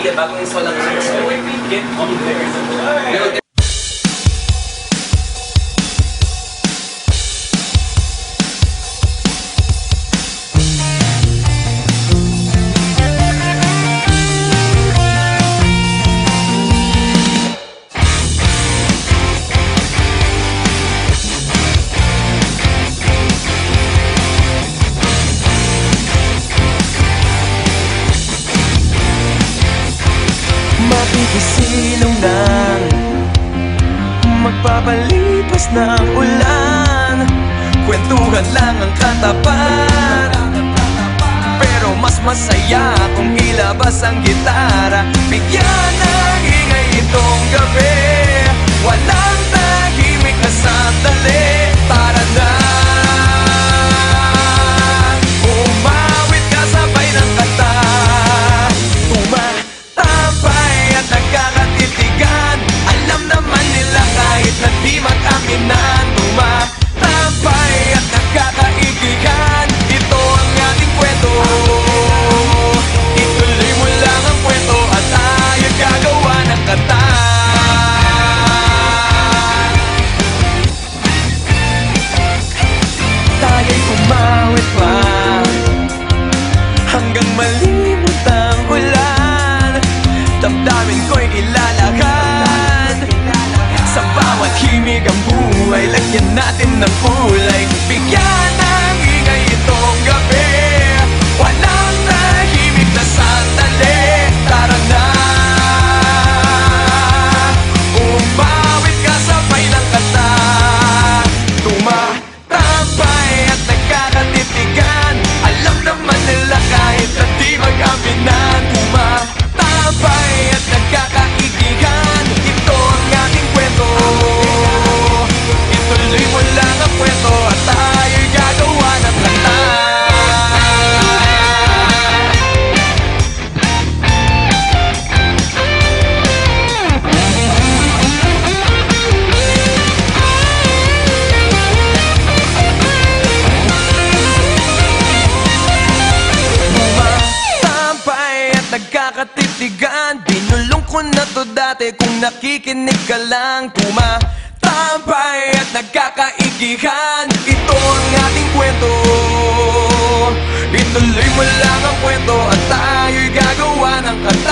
idea, bagong install lang get on there. Mapipisilungan, magpapalipas ng ulan. Kwentuhan lang ang katapat, pero mas masaya kung ilabas ang gitara. Bigyan ng ingay itong gabi, walang tahimik na sandali. Tara na, umawit ka sabay ng kanta. Tumatambay at nagkakatitigan, alam naman nila kahit na di mag-aminan. Tumatambay at nagkakaigigan, ito ang ating kwento. Ituloy mo lang ang kwento at tayo gagawa ng kanta. Tayo'y umawit pa hanggang malimot ang ulan. Damdamin ko'y ilalakad, sa bawat himig ang buhay, lagyan natin ng kulay. Bigyan ng ingay itong gabi, walang tahimik na sandali. Tara na, umawit ka sabay ng kanta. Tumatambay at nagkakatitigan, alam naman nila kahit na di mag-aminan. Tumatambay at nagkakaigigan, ito ang ating kwento. Ituloy mo lang ang kwento at tayo'y gagawa ng kanta. Tumatambay at nagkakatitigan, binulong ko na to dati kung nakikinig ka lang. Tumatambay at nagkakaigihan, ito ang ating kwento. Ituloy mo lang ang kwento at tayo'y gagawa ng kanta.